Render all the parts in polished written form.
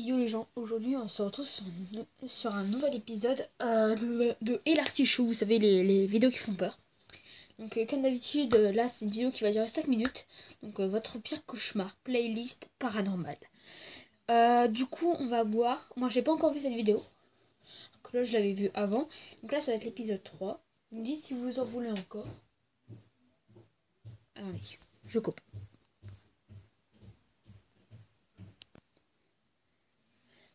Yo les gens, aujourd'hui on se retrouve sur un nouvel épisode de Et l'artichaut, vous savez les vidéos qui font peur. Donc comme d'habitude, là c'est une vidéo qui va durer 5 minutes. Donc votre pire cauchemar, playlist paranormale. Du coup on va voir, moi j'ai pas encore vu cette vidéo, donc là je l'avais vue avant. Donc là ça va être l'épisode 3. Vous me dites si vous en voulez encore. Allez, je coupe.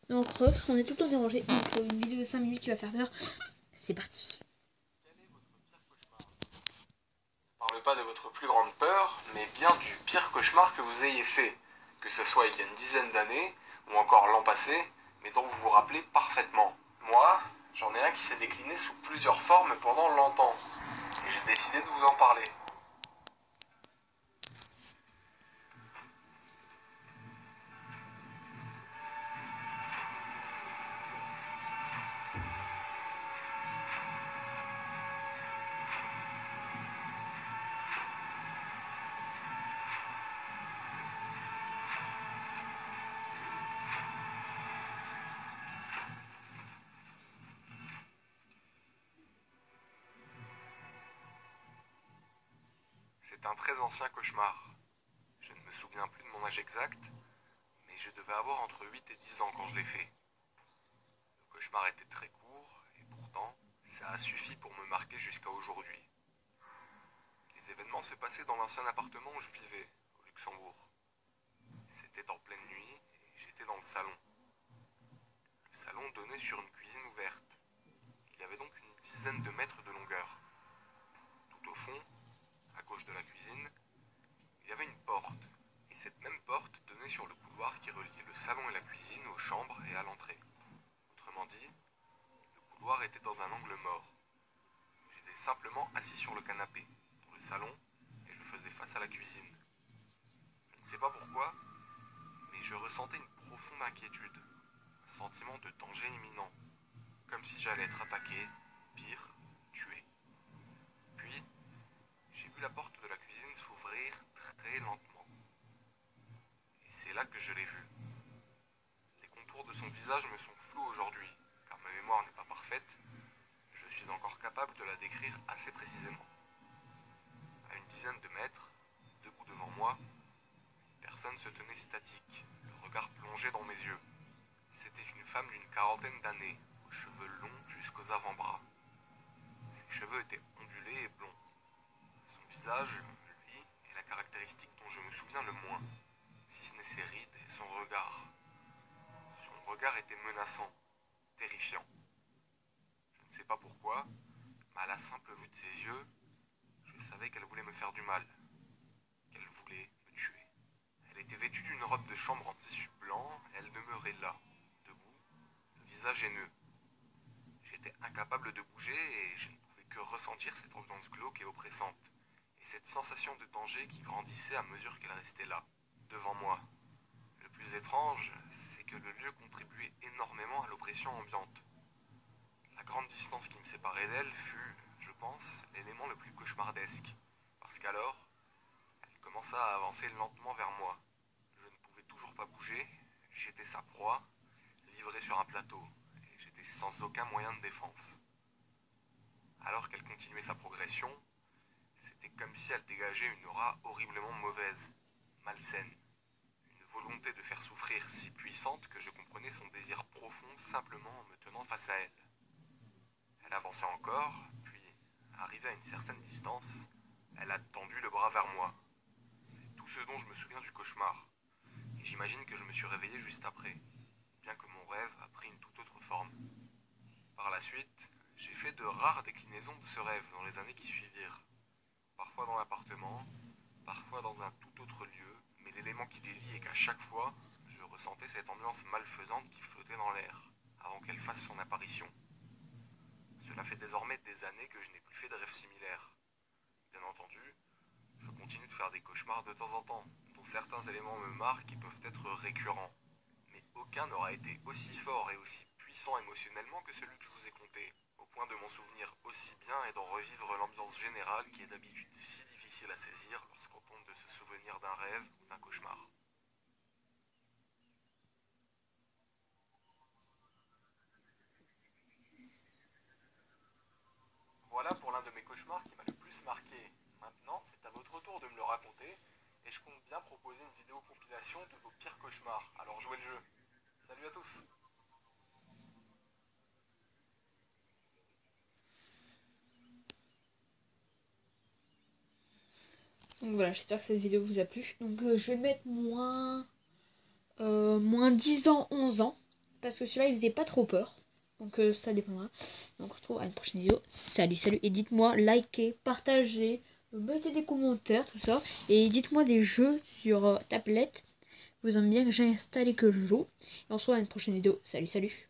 Donc on est tout le temps dérangé, donc une vidéo de 5 minutes qui va faire peur. C'est parti. Parlez pas de votre plus grande peur, mais bien du pire cauchemar que vous ayez fait, que ce soit il y a une dizaine d'années, ou encore l'an passé, mais dont vous vous rappelez parfaitement. Moi, j'en ai un qui s'est décliné sous plusieurs formes pendant longtemps, et j'ai décidé de vous en parler. C'est un très ancien cauchemar. Je ne me souviens plus de mon âge exact, mais je devais avoir entre 8 et 10 ans quand je l'ai fait. Le cauchemar était très court, et pourtant, ça a suffi pour me marquer jusqu'à aujourd'hui. Les événements se passaient dans l'ancien appartement où je vivais, au Luxembourg. C'était en pleine nuit, et j'étais dans le salon. Le salon donnait sur une cuisine ouverte. Il y avait donc une dizaine de mètres de longueur. Tout au fond, à gauche de la cuisine, il y avait une porte, et cette même porte donnait sur le couloir qui reliait le salon et la cuisine aux chambres et à l'entrée. Autrement dit, le couloir était dans un angle mort. J'étais simplement assis sur le canapé, dans le salon, et je faisais face à la cuisine. Je ne sais pas pourquoi, mais je ressentais une profonde inquiétude, un sentiment de danger imminent, comme si j'allais être attaqué, pire, tué. Puis, j'ai vu la porte de la cuisine s'ouvrir très lentement. Et c'est là que je l'ai vue. Les contours de son visage me sont flous aujourd'hui, car ma mémoire n'est pas parfaite. Je suis encore capable de la décrire assez précisément. À une dizaine de mètres, debout devant moi, personne se tenait statique, le regard plongé dans mes yeux. C'était une femme d'une quarantaine d'années, aux cheveux longs jusqu'aux avant-bras. Ses cheveux étaient ondulés et blonds. Son visage, lui, est la caractéristique dont je me souviens le moins, si ce n'est ses rides et son regard. Son regard était menaçant, terrifiant. Je ne sais pas pourquoi, mais à la simple vue de ses yeux, je savais qu'elle voulait me faire du mal, qu'elle voulait me tuer. Elle était vêtue d'une robe de chambre en tissu blanc, et elle demeurait là, debout, le visage haineux. J'étais incapable de bouger et je ne pouvais que ressentir cette ambiance glauque et oppressante, et cette sensation de danger qui grandissait à mesure qu'elle restait là, devant moi. Le plus étrange, c'est que le lieu contribuait énormément à l'oppression ambiante. La grande distance qui me séparait d'elle fut, je pense, l'élément le plus cauchemardesque, parce qu'alors, elle commença à avancer lentement vers moi. Je ne pouvais toujours pas bouger, j'étais sa proie, livré sur un plateau, et j'étais sans aucun moyen de défense. Alors qu'elle continuait sa progression, c'était comme si elle dégageait une aura horriblement mauvaise, malsaine. Une volonté de faire souffrir si puissante que je comprenais son désir profond simplement en me tenant face à elle. Elle avançait encore, puis, arrivée à une certaine distance, elle a tendu le bras vers moi. C'est tout ce dont je me souviens du cauchemar, et j'imagine que je me suis réveillé juste après, bien que mon rêve a pris une toute autre forme. Par la suite, j'ai fait de rares déclinaisons de ce rêve dans les années qui suivirent. Parfois dans l'appartement, parfois dans un tout autre lieu, mais l'élément qui les lie est qu'à chaque fois, je ressentais cette ambiance malfaisante qui flottait dans l'air, avant qu'elle fasse son apparition. Cela fait désormais des années que je n'ai plus fait de rêves similaires. Bien entendu, je continue de faire des cauchemars de temps en temps, dont certains éléments me marquent et peuvent être récurrents. Mais aucun n'aura été aussi fort et aussi puissant émotionnellement que celui que je vous ai conté, au point de m'en souvenir aussi bien et d'en revivre l'ambiance générale qui est d'habitude si difficile à saisir lorsqu'on tente de se souvenir d'un rêve ou d'un cauchemar. cauchemar qui m'a le plus marqué. Maintenant, c'est à votre tour de me le raconter, et je compte bien proposer une vidéo compilation de vos pires cauchemars. Alors jouez le jeu. Salut à tous. Donc voilà, j'espère que cette vidéo vous a plu. Donc je vais mettre moins 10 ans, 11 ans. Parce que celui-là, il faisait pas trop peur. Donc ça dépendra. Donc on se retrouve à une prochaine vidéo. Salut, salut. Et dites-moi, likez, partagez, mettez des commentaires, tout ça. Et dites-moi des jeux sur tablette. Vous aimez bien que j'ai installé, que je joue. Et on se retrouve à une prochaine vidéo. Salut, salut.